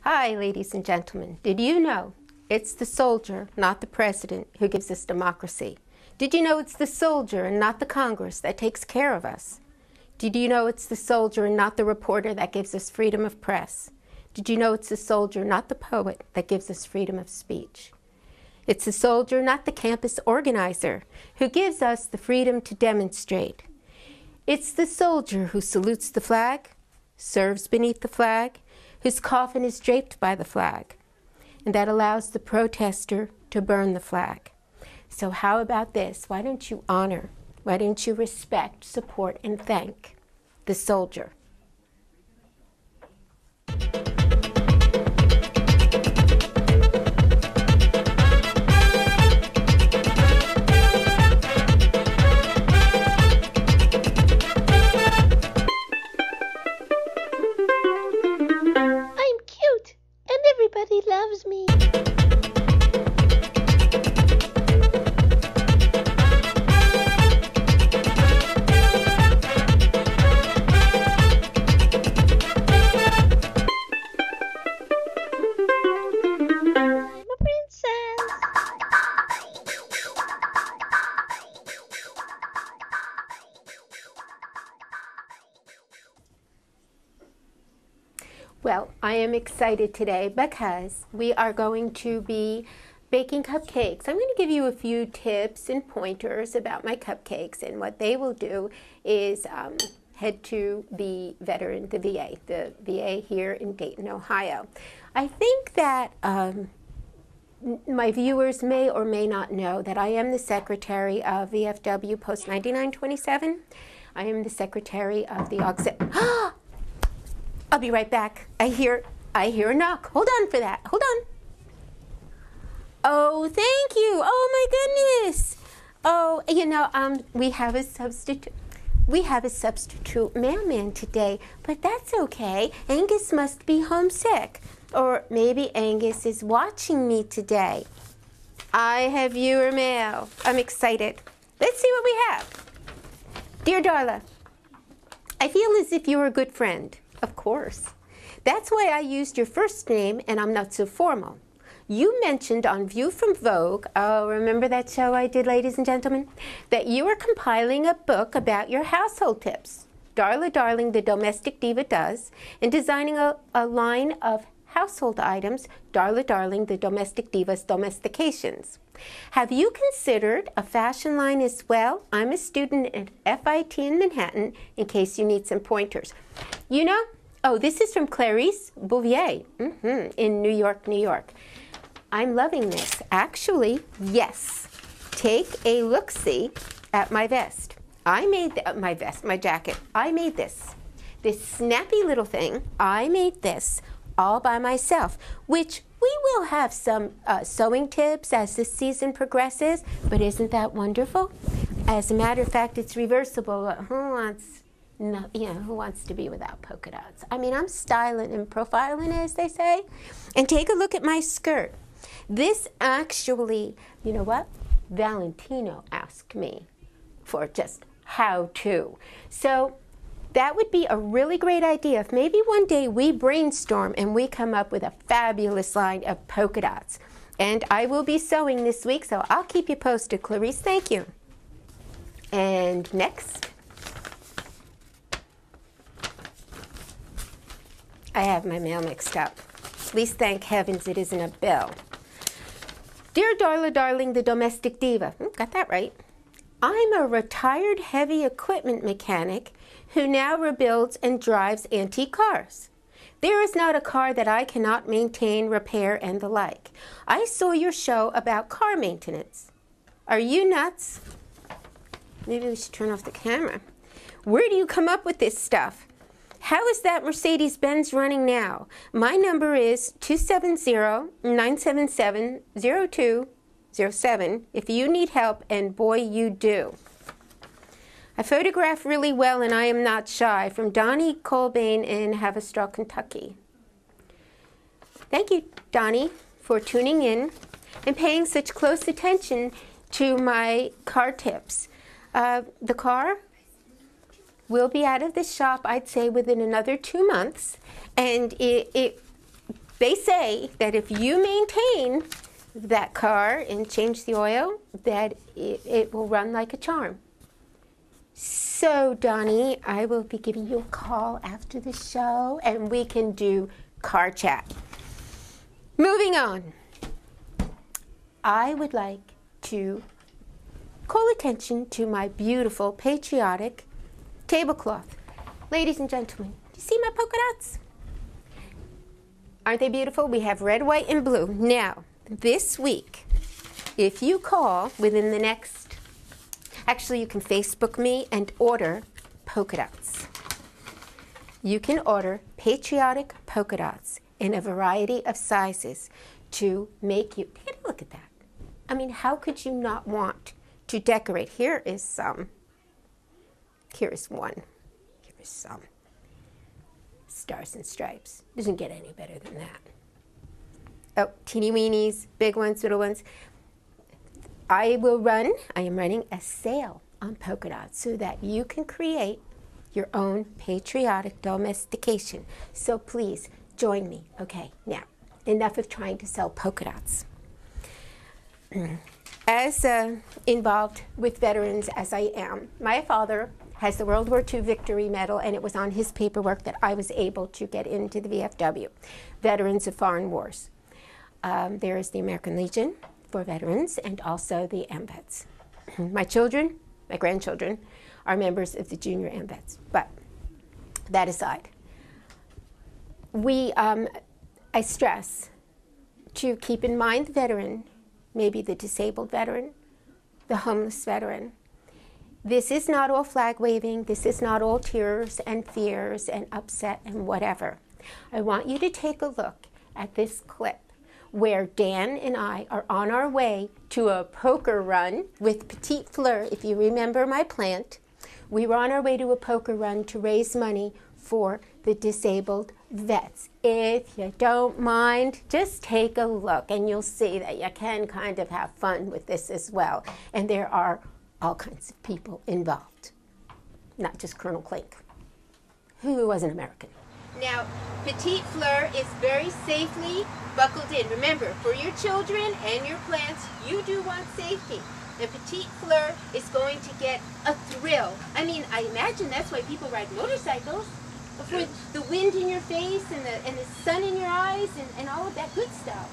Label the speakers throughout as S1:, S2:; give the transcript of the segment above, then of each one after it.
S1: Hi, ladies and gentlemen. Did you know it's the soldier, not the president, who gives us democracy? Did you know it's the soldier and not the Congress that takes care of us? Did you know it's the soldier and not the reporter that gives us freedom of press? Did you know it's the soldier, not the poet, that gives us freedom of speech? It's the soldier, not the campus organizer, who gives us the freedom to demonstrate. It's the soldier who salutes the flag, serves beneath the flag, whose coffin is draped by the flag, and that allows the protester to burn the flag. So how about this? Why don't you honor, why don't you respect, support, and thank the soldier?
S2: Everybody loves me. I'm a princess.
S1: Well, I am excited today because we are going to be baking cupcakes. I'm going to give you a few tips and pointers about my cupcakes, and what they will do is head to the VA here in Dayton, Ohio. I think that my viewers may or may not know that I am the secretary of VFW Post 9927. I am the secretary of the I'll be right back. I hear a knock. Hold on for that. Hold on. Oh, thank you. Oh my goodness. Oh, you know, we have a substitute. We have a substitute mailman today, but that's okay. Angus must be homesick, or maybe Angus is watching me today. I have viewer mail. I'm excited. Let's see what we have. Dear Darla, I feel as if you're a good friend. Of course. That's why I used your first name and I'm not so formal. You mentioned on View from Vogue, oh, remember that show I did, ladies and gentlemen, that you were compiling a book about your household tips. Darla Darling, the Domestic Diva does, and designing a line of household items, Darla Darling, the Domestic Diva's domestications. Have you considered a fashion line as well? I'm a student at FIT in Manhattan, in case you need some pointers. You know, oh, this is from Clarice Bouvier in New York, New York. I'm loving this. Actually, yes. Take a look-see at my vest. I made my jacket. I made this. This snappy little thing, I made this all by myself, which we will have some sewing tips as this season progresses, but isn't that wonderful? As a matter of fact, it's reversible. Who wants to be without polka dots? I mean, I'm styling and profiling, as they say. And take a look at my skirt. This actually, you know what? Valentino asked me for just how to. So that would be a really great idea if maybe one day we brainstorm and we come up with a fabulous line of polka dots. And I will be sewing this week, so I'll keep you posted. Clarice, thank you. And next, I have my mail mixed up. Please thank heavens it isn't a bill. Dear Darla Darling, the Domestic Diva. Got that right. I'm a retired heavy equipment mechanic who now rebuilds and drives antique cars. There is not a car that I cannot maintain, repair, and the like. I saw your show about car maintenance. Are you nuts? Maybe we should turn off the camera. Where do you come up with this stuff? How is that Mercedes-Benz running now? My number is 270-977-0207 if you need help, and boy, you do. I photograph really well and I am not shy. From Donnie Colbane in Haverstraw, Kentucky. Thank you, Donnie, for tuning in and paying such close attention to my car tips. The car will be out of the shop, I'd say, within another 2 months, and it They say that if you maintain that car and change the oil, that it will run like a charm. So, Donnie, I will be giving you a call after the show, and we can do car chat. Moving on. I would like to call attention to my beautiful, patriotic tablecloth. Ladies and gentlemen, do you see my polka dots? Aren't they beautiful? We have red, white, and blue. Now, this week, if you call within the next, actually you can Facebook me and order polka dots. You can order patriotic polka dots in a variety of sizes to make you, take a look at that. I mean, how could you not want to decorate? Here is some. Here is one. Here is some. Stars and stripes. Doesn't get any better than that. Oh, teeny weenies, big ones, little ones. I am running a sale on polka dots so that you can create your own patriotic domestication. So please join me. Okay, now, enough of trying to sell polka dots. As involved with veterans as I am, my father has the World War II Victory Medal, and it was on his paperwork that I was able to get into the VFW, Veterans of Foreign Wars. There is the American Legion for veterans and also the AMVETS. My children, my grandchildren, are members of the junior AMVETS. But that aside, I stress to keep in mind the veteran, maybe the disabled veteran, the homeless veteran. This is not all flag waving. This is not all tears and fears and upset and whatever. I want you to take a look at this clip where Dan and I are on our way to a poker run with Pt1. If you remember my plant, we were on our way to a poker run to raise money for the disabled vets. If you don't mind, just take a look and you'll see that you can kind of have fun with this as well. And there are all kinds of people involved, not just Colonel Klink, who was an American. Now, Pt1 is very safely buckled in. Remember, for your children and your plants, you do want safety. And Pt1 is going to get a thrill. I mean, I imagine that's why people ride motorcycles, for the wind in your face and the sun in your eyes and all of that good stuff.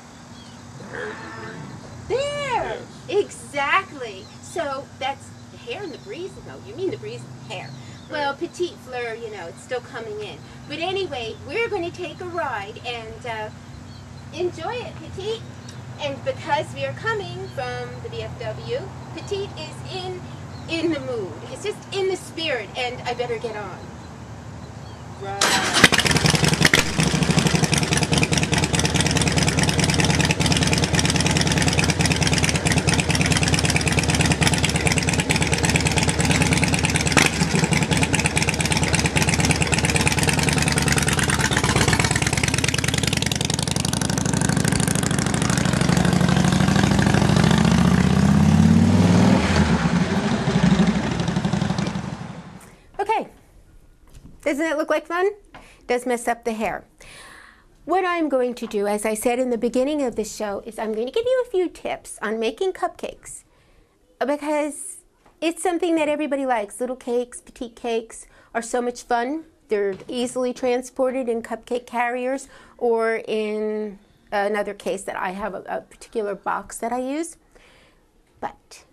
S1: There! Exactly. So that's the hair and the breeze. No, you mean the breeze and the hair. Well, Pt1, you know, it's still coming in. But anyway, we're going to take a ride and enjoy it, Petit. And because we are coming from the VFW, Petit is in the mood. It's just in the spirit, and I better get on. Right. Doesn't it look like fun? Does mess up the hair. What I'm going to do, as I said in the beginning of the show, is I'm going to give you a few tips on making cupcakes because it's something that everybody likes. Little cakes, petite cakes are so much fun. They're easily transported in cupcake carriers or in another case that I have a particular box that I use. But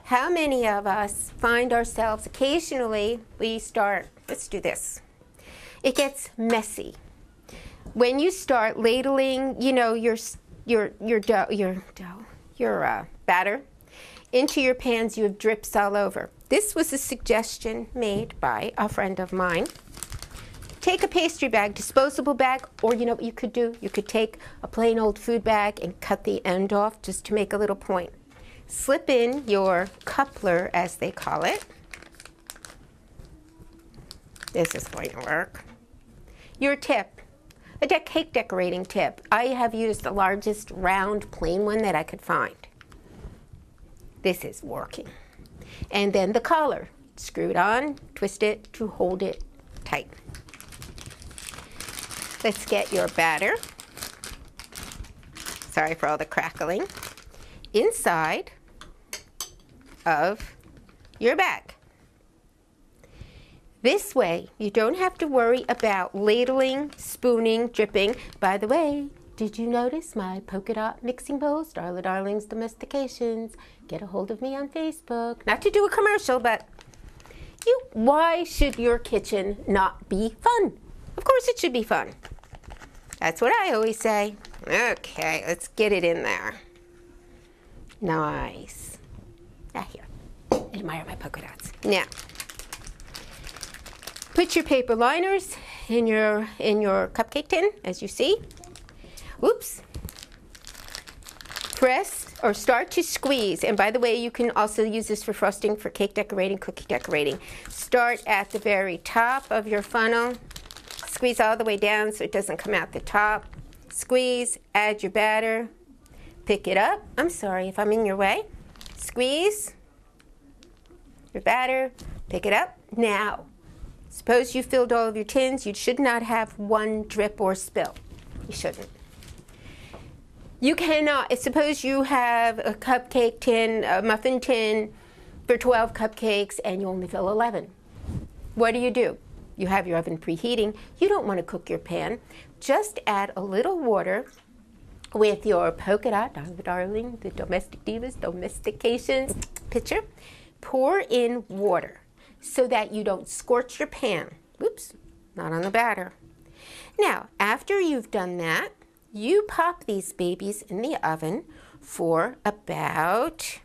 S1: how many of us find ourselves occasionally, we start, let's do this. It gets messy. When you start ladling, you know, your batter into your pans, you have drips all over. This was a suggestion made by a friend of mine. Take a pastry bag, disposable bag, or you know what you could do? You could take a plain old food bag and cut the end off just to make a little point. Slip in your coupler, as they call it. This is going to work. Your tip, a cake decorating tip. I have used the largest round plain one that I could find. This is working. And then the collar. Screw it on, twist it to hold it tight. Let's get your batter. sorry for all the crackling, inside of your bag. This way, you don't have to worry about ladling, spooning, dripping. By the way, did you notice my polka dot mixing bowls? Darla Darling's Domestications. Get a hold of me on Facebook. Not to do a commercial, but why should your kitchen not be fun? Of course it should be fun. That's what I always say. Okay, let's get it in there. Nice. Now here, admire my polka dots. Now, put your paper liners in your cupcake tin, as you see. Whoops. Press or start to squeeze. And by the way, you can also use this for frosting, for cake decorating, cookie decorating. Start at the very top of your funnel. Squeeze all the way down so it doesn't come out the top. Squeeze, add your batter. Pick it up. I'm sorry if I'm in your way. Squeeze your batter. Pick it up. Now, suppose you filled all of your tins. You should not have one drip or spill. You shouldn't. You cannot, suppose you have a cupcake tin, a muffin tin for 12 cupcakes and you only fill 11. What do? You have your oven preheating. You don't want to cook your pan. Just add a little water with your polka dot, darling, the Domestic Divas, Domestications pitcher. Pour in water so that you don't scorch your pan. Oops, not on the batter. Now, after you've done that, you pop these babies in the oven for about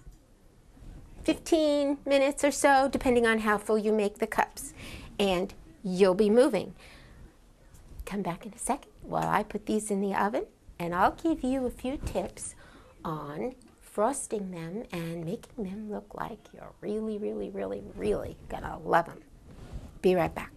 S1: 15 minutes or so, depending on how full you make the cups. And you'll be moving. Come back in a second while I put these in the oven, and I'll give you a few tips on frosting them and making them look like you're really, really, really, really gonna love them. Be right back.